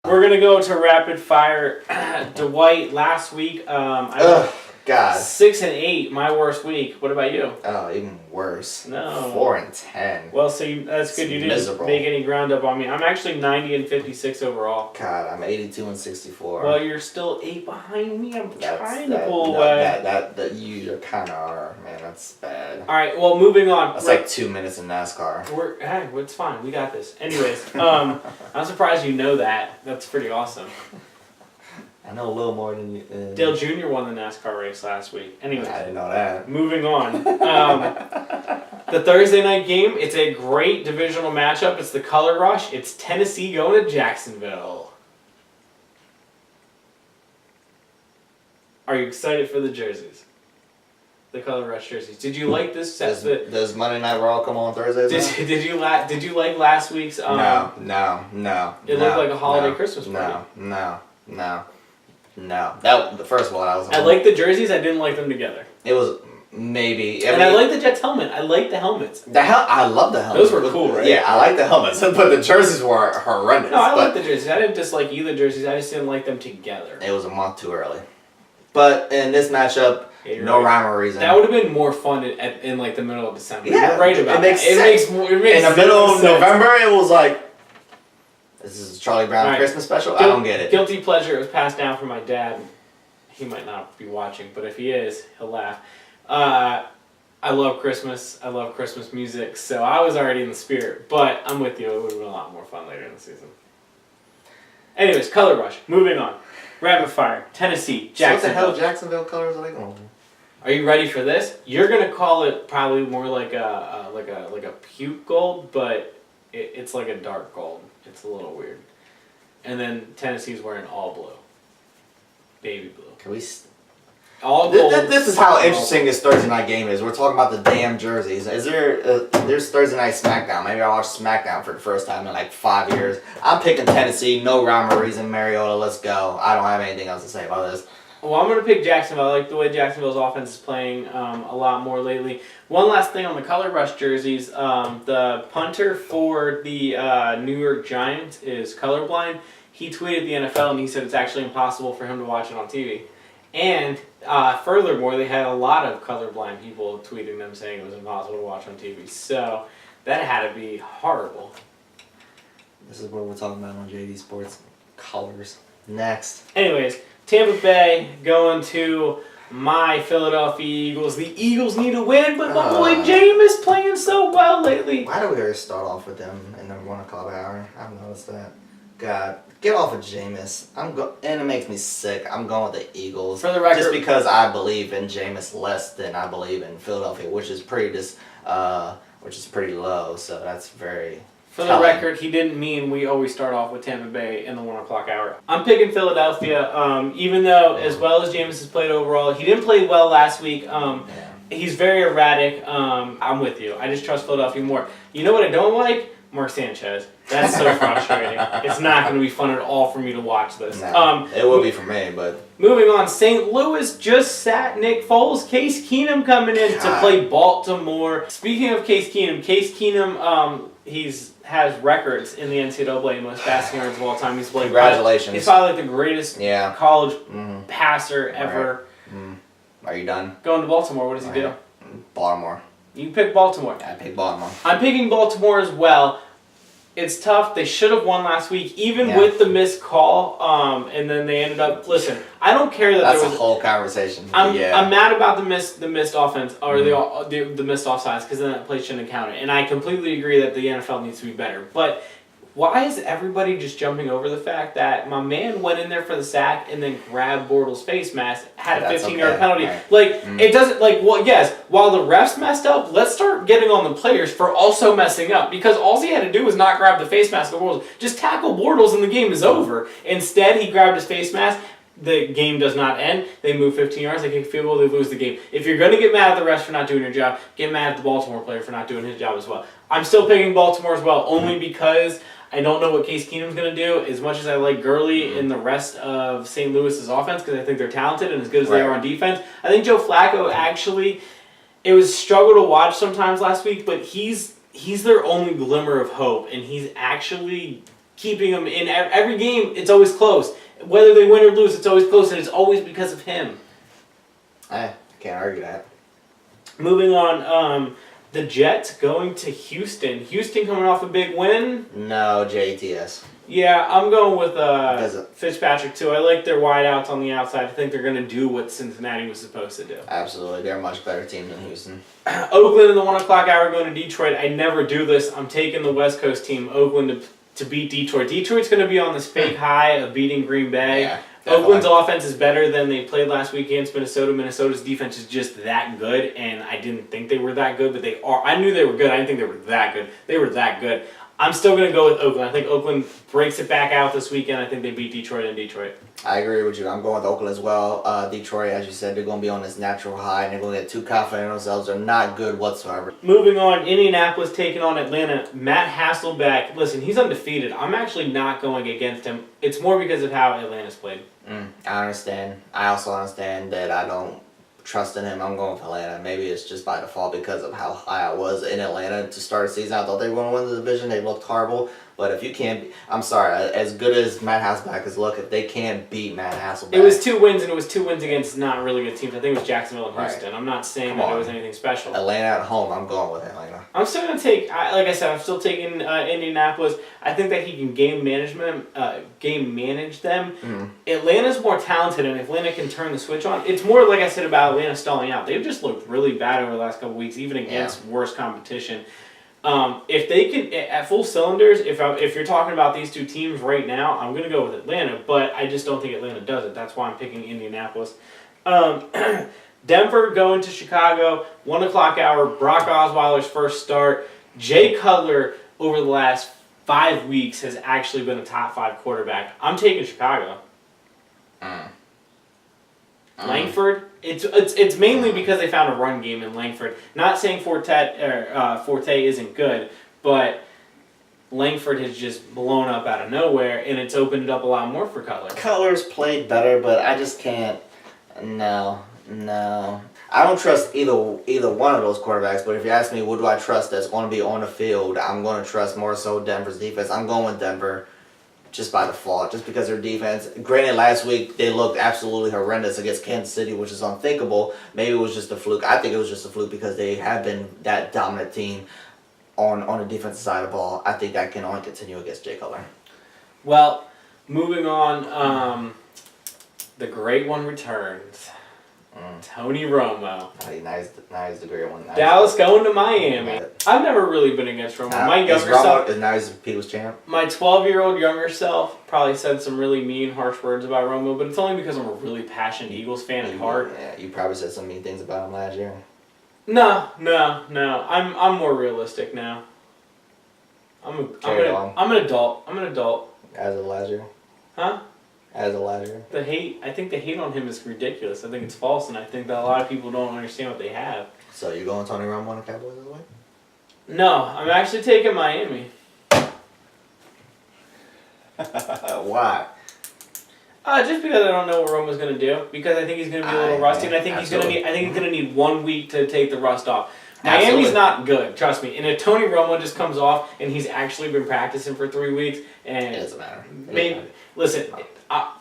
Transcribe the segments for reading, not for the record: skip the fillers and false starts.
We're going to go to rapid fire. Dwight, last week, God. 6-8, my worst week. What about you? Oh, even worse. No. 4-10. Well, so that's good. You didn't make any ground up on me. I'm actually 90-56 overall. God, I'm 82-64. Well, you're still 8 behind me. I'm trying to pull away. That you kind of are, man. That's bad. All right. Well, moving on. That's like 2 minutes in NASCAR. Hey, it's fine. We got this. Anyways, I'm surprised you know that. That's pretty awesome. I know a little more than you. Dale Jr. won the NASCAR race last week. Anyways, I didn't know that. Moving on. The Thursday night game, it's a great divisional matchup. It's the Color Rush. It's Tennessee going to Jacksonville. Are you excited for the jerseys? The Color Rush jerseys. Did you like this set? Does Monday Night Raw come on Thursdays? Did you like last week's? No. It looked like a holiday Christmas party. No. That first of all, I like the jerseys. I didn't like them together. It was maybe. I like the Jets helmet. I like the helmets. I love the helmets. Those were cool, right? Yeah, I like the helmets, but the jerseys were horrendous. No, I like the jerseys. I didn't dislike either jerseys. I just didn't like them together. It was a month too early. But in this matchup, no rhyme or reason. That would have been more fun in like the middle of December. Yeah, you're right about that. It makes in the middle of November. It was like, this is Charlie Brown Christmas special. I don't get it. Guilty pleasure. It was passed down from my dad. He might not be watching, but if he is, he'll laugh. I love Christmas. I love Christmas music, so I was already in the spirit. But I'm with you. It would have been a lot more fun later in the season. Anyways, Color Rush. Moving on. Rapid fire. Tennessee. Jacksonville. So what the hell Jacksonville colors are they going? Are you ready for this? You're gonna call it probably more like a puke gold, but it's like a dark gold. It's a little weird. And then Tennessee's wearing all blue. Baby blue. Can we? All gold. This is how interesting this Thursday night game is. We're talking about the damn jerseys. Is there's Thursday night SmackDown? Maybe I'll watch SmackDown for the first time in like 5 years. I'm picking Tennessee. No rhyme or reason. Mariota, let's go. I don't have anything else to say about this. Well, I'm going to pick Jacksonville. I like the way Jacksonville's offense is playing a lot more lately. One last thing on the Color Rush jerseys. The punter for the New York Giants is colorblind. He tweeted the NFL and he said it's actually impossible for him to watch it on TV. And furthermore, they had a lot of colorblind people tweeting them saying it was impossible to watch on TV. So that had to be horrible. This is what we're talking about on JD Sports. Colors. Next. Anyways, Tampa Bay going to my Philadelphia Eagles. The Eagles need a win, but my boy Jameis playing so well lately. Why do we always start off with them in the 1 o'clock hour? I've noticed that. God, get off of Jameis. And it makes me sick. I'm going with the Eagles. For the record, just because I believe in Jameis less than I believe in Philadelphia, which is pretty low. So that's very. For the record, he didn't mean we always start off with Tampa Bay in the 1 o'clock hour. I'm picking Philadelphia, even though as well as Jameis has played overall, he didn't play well last week. He's very erratic. I'm with you. I just trust Philadelphia more. You know what I don't like? Mark Sanchez. That's so frustrating. It's not going to be fun at all for me to watch this. No, it will be for me, but... Moving on, St. Louis just sat Nick Foles. Case Keenum coming in to play Baltimore. Speaking of Case Keenum, has records in the NCAA, most passing yards of all time. He's played. Congratulations. He's probably like the greatest college passer ever. Right. Are you done? Going to Baltimore, what does he do? Baltimore. You pick Baltimore. I pick Baltimore. I'm picking Baltimore as well. It's tough. They should have won last week, even with the missed call. And then they ended up. Listen, I don't care that that's there was a whole conversation. I'm mad about the missed offense or the missed offsides because then that play shouldn't have counted. And I completely agree that the NFL needs to be better. But why is everybody just jumping over the fact that my man went in there for the sack and then grabbed Bortles' face mask, had a 15-yard penalty? Right. Like, it doesn't, like, well, yes, while the refs messed up, let's start getting on the players for also messing up. Because all he had to do was not grab the face mask of Bortles. Just tackle Bortles and the game is over. Instead, he grabbed his face mask. The game does not end. They move 15 yards. They kick a field goal. They lose the game. If you're going to get mad at the refs for not doing your job, get mad at the Baltimore player for not doing his job as well. I'm still picking Baltimore as well, only because I don't know what Case Keenum's going to do. As much as I like Gurley and the rest of St. Louis's offense, because I think they're talented and as good as they are on defense, I think Joe Flacco actually, it was a struggle to watch sometimes last week, but he's their only glimmer of hope, and he's actually keeping them in every game. It's always close. Whether they win or lose, it's always close, and it's always because of him. I can't argue that. Moving on, the Jets going to Houston. Houston coming off a big win. No, JTS. Yeah, I'm going with Fitzpatrick too. I like their wideouts on the outside. I think they're going to do what Cincinnati was supposed to do. Absolutely. They're a much better team than Houston. Oakland in the 1 o'clock hour going to Detroit. I never do this. I'm taking the West Coast team, Oakland, to beat Detroit. Detroit's going to be on this fake high of beating Green Bay. Yeah, Oakland's offense is better than they played last week against Minnesota. Minnesota's defense is just that good, and I didn't think they were that good, but they are. I knew they were good. I didn't think they were that good. They were that good. I'm still going to go with Oakland. I think Oakland breaks it back out this weekend. I think they beat Detroit in Detroit. I agree with you. I'm going with Oakland as well. Detroit, as you said, they're going to be on this natural high, and they're going to get too confident in themselves. They're not good whatsoever. Moving on, Indianapolis taking on Atlanta. Matt Hasselbeck, listen, he's undefeated. I'm actually not going against him. It's more because of how Atlanta's played. I understand. I also understand that I don't trust in him. I'm going with Atlanta. Maybe it's just by default because of how high I was in Atlanta to start the season. I thought they were going to win the division. They looked horrible. But if you can't, I'm sorry, as good as Matt Hasselbeck is, look, if they can't beat Matt Hasselbeck. It was 2 wins, and it was 2 wins against not really good teams. I think it was Jacksonville and Houston. Right. I'm not saying that it was anything special. Atlanta at home, I'm going with Atlanta. I'm still going to take, like I said, I'm still taking Indianapolis. I think that he can game manage them. Atlanta's more talented, and if Atlanta can turn the switch on, it's more like I said about Atlanta stalling out. They've just looked really bad over the last couple weeks, even against worse competition. If they can, at full cylinders, if you're talking about these two teams right now, I'm going to go with Atlanta, but I just don't think Atlanta does it. That's why I'm picking Indianapolis. Denver going to Chicago, 1 o'clock hour, Brock Osweiler's first start. Jay Cutler, over the last 5 weeks, has actually been a top 5 quarterback. I'm taking Chicago. Langford, it's mainly because they found a run game in Langford. Not saying Forte isn't good, but Langford has just blown up out of nowhere, and it's opened it up a lot more for Cutler. Cutler's played better, but I just can't. No. I don't trust either one of those quarterbacks, but if you ask me, what do I trust that's going to be on the field, I'm going to trust more so Denver's defense. I'm going with Denver. Just by default, just because their defense. Granted, last week they looked absolutely horrendous against Kansas City, which is unthinkable. Maybe it was just a fluke. I think it was just a fluke because they have been that dominant team on the defensive side of the ball. I think that can only continue against Jay Cutler. Well, moving on, the great one returns. Tony Romo. Nice the great one. Nice. Dallas going to Miami. I've never really been against Romo. My younger self is now he's People's champ. My 12-year-old younger self probably said some really mean, harsh words about Romo, but it's only because I'm a really passionate Eagles fan at heart. Yeah, you probably said some mean things about him last year. No. I'm more realistic now. I'm an adult. As of last year. Huh? As of last year. I think the hate on him is ridiculous. I think it's false, and I think that a lot of people don't understand what they have. So you're going Tony Romo on the Cowboys this way? No, I'm actually taking Miami. Why? Just because I don't know what Romo's going to do. Because I think he's going to be a little rusty, and I think he's going to need 1 week to take the rust off. Miami's not good, trust me. And if Tony Romo just comes off and he's actually been practicing for 3 weeks, and it doesn't matter. Listen.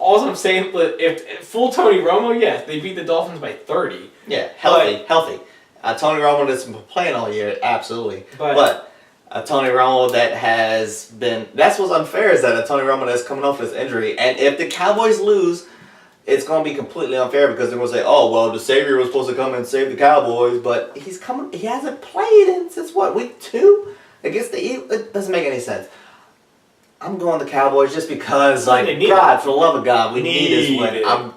All I'm saying, if full Tony Romo, yes, they beat the Dolphins by 30. Yeah, healthy. Tony Romo that's been playing all year, absolutely. But Tony Romo that has been, that's what's unfair is that a Tony Romo that's coming off his injury, and if the Cowboys lose, it's going to be completely unfair because they're going to say, oh, well, the Savior was supposed to come and save the Cowboys, but he hasn't played since what, week 2? Against the Eagles? It doesn't make any sense. I'm going the Cowboys just because, God, for the love of God, we need this win.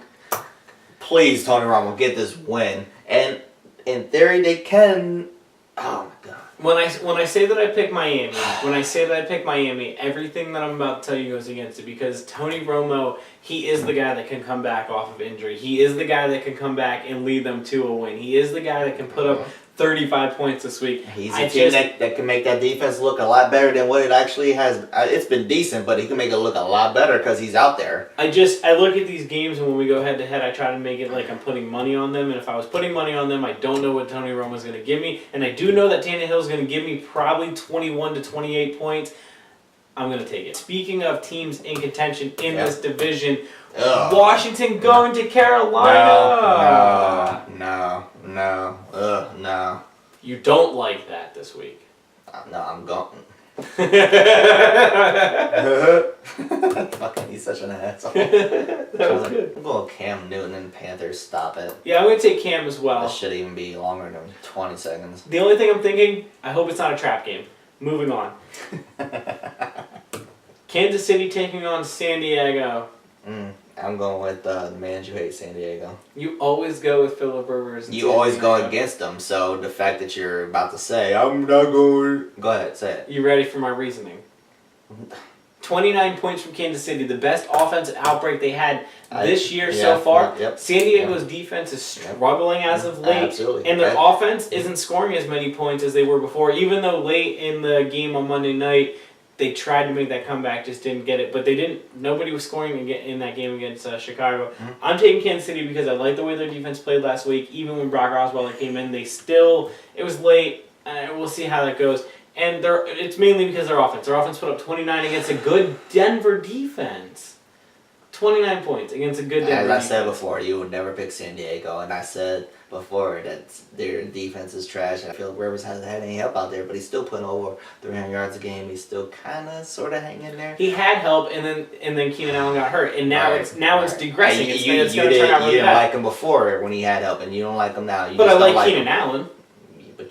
Please, Tony Romo, get this win. And in theory, they can. Oh my God. When I say that I pick Miami, everything that I'm about to tell you goes against it because Tony Romo, he is the guy that can come back off of injury. He is the guy that can come back and lead them to a win. He is the guy that can put up 35 points this week. He's a team that can make that defense look a lot better than what it actually has. It's been decent, but he can make it look a lot better because he's out there. I look at these games, and when we go head-to-head, I try to make it like I'm putting money on them, and if I was putting money on them, I don't know what Tony Romo's going to give me, and I do know that Tannehill's going to give me probably 21 to 28 points. I'm going to take it. Speaking of teams in contention in Yep. this division, Ugh. Washington going to Carolina. No. You don't like that this week. No, I'm going. Fucking, he's such an asshole. That was good. I'm going Cam Newton and Panthers. Stop it. Yeah, I'm going to take Cam as well. This should even be longer than 20 seconds. The only thing I'm thinking, I hope it's not a trap game. Moving on. Kansas City taking on San Diego. I'm going with the man you hate, San Diego. You always go with Phillip Rivers. You always go against them, so the fact that you're about to say, I'm not going... Go ahead, say it. You ready for my reasoning? 29 points from Kansas City, the best offensive outbreak they had this year so far. Yep, San Diego's defense is struggling as of late. Absolutely. And their offense isn't scoring as many points as they were before, even though late in the game on Monday night, they tried to make that comeback, just didn't get it. But they didn't. Nobody was scoring in that game against Chicago. I'm taking Kansas City because I like the way their defense played last week. Even when Brock Osweiler came in, it was late. We'll see how that goes. And it's mainly because their offense. Their offense put up 29 against a good Denver defense. 29 points against a good Denver defense. As I said before, you would never pick San Diego, and I said before that their defense is trash. I feel like Rivers hasn't had any help out there, but he's still putting over 300 yards a game. He's still kind of, sort of hanging there. He had help, and then Keenan Allen got hurt, and now it's digressing. It's going to turn out really You didn't bad. like him before when he had help, and you don't like him now. But I like Keenan Allen.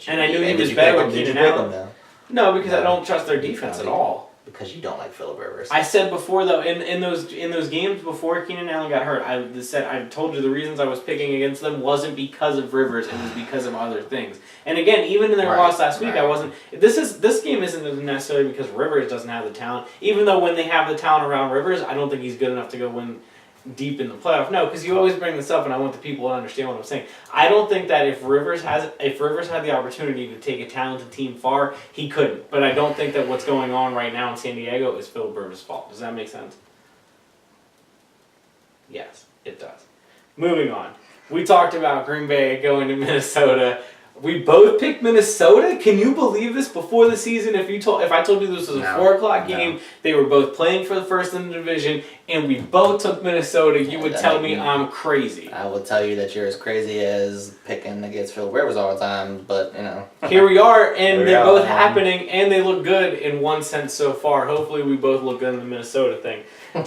And I knew he was better with Keenan Allen. No, because I don't trust their defense at all. Because you don't like Phillip Rivers. I said before though, in those games before Keenan Allen got hurt, I told you the reasons I was picking against them wasn't because of Rivers, it was because of other things. And again, even in their loss last week, I wasn't. This game isn't necessarily because Rivers doesn't have the talent. Even though when they have the talent around Rivers, I don't think he's good enough to go win deep in the playoff. No, because you always bring this up, and I want the people to understand what I'm saying. I don't think that if Rivers had the opportunity to take a talented team far, he couldn't. But I don't think that what's going on right now in San Diego is Phillip Rivers' fault. Does that make sense? Yes, it does. Moving on. We talked about Green Bay going to Minnesota. We both picked Minnesota. Can you believe this? Before the season, if I told you this was a 4:00 game, they were both playing for the first in the division, and we both took Minnesota, you would tell me I'm crazy. I will tell you that you're as crazy as picking against Phil Rivers all the time, but you know. Here we are, and they're both happening, and they look good in one sense so far. Hopefully we both look good in the Minnesota thing.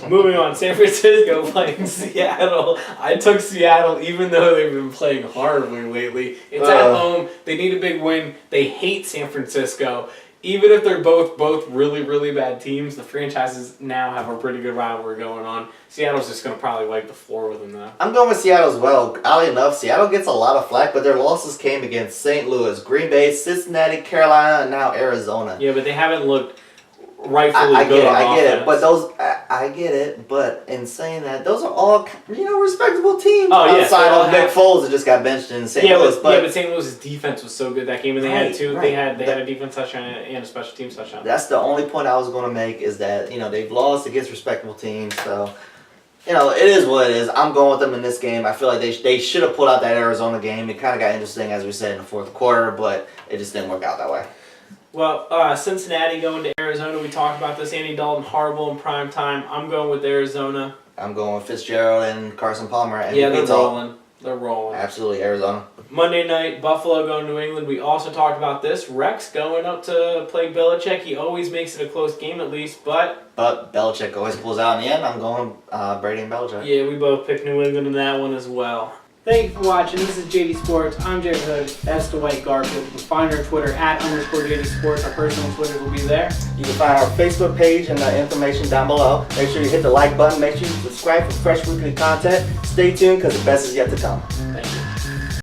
Moving on, San Francisco playing Seattle. I took Seattle even though they've been playing horribly lately. It's at home. They need a big win. They hate San Francisco. Even if they're both really, really bad teams, the franchises now have a pretty good rivalry going on. Seattle's just going to probably wipe the floor with them, though. I'm going with Seattle as well. Oddly enough, Seattle gets a lot of flack, but their losses came against St. Louis, Green Bay, Cincinnati, Carolina, and now Arizona. Yeah, but they haven't looked rightfully I good get it, on I get offense. it, but I get it, but in saying that, those are all, respectable teams. Oh, yeah. Outside of Nick Foles that just got benched in St. Louis. But St. Louis' defense was so good that game, and they had two. Right. They had a defense touchdown and a special teams touchdown. That's the only point I was going to make is that, they've lost against respectable teams, so, it is what it is. I'm going with them in this game. I feel like they should have pulled out that Arizona game. It kind of got interesting, as we said, in the fourth quarter, but it just didn't work out that way. Well, Cincinnati going to Arizona. We talked about this. Andy Dalton, horrible in prime time. I'm going with Arizona. I'm going with Fitzgerald and Carson Palmer. MVP Yeah, they're talk. rolling. They're rolling. Absolutely, Arizona. Monday night, Buffalo going to New England. We also talked about this. Rex going up to play Belichick. He always makes it a close game at least, but Belichick always pulls out in the end. I'm going Brady and Belichick. yeah, we both picked New England in that one as well. Thank you for watching. This is JD Sports. I'm Jared Hood. That's Dwight Garfield. You can find our Twitter @_JD Sports. Our personal Twitter will be there. You can find our Facebook page and the information down below. Make sure you hit the like button. Make sure you subscribe for fresh weekly content. Stay tuned because the best is yet to come. Thank you.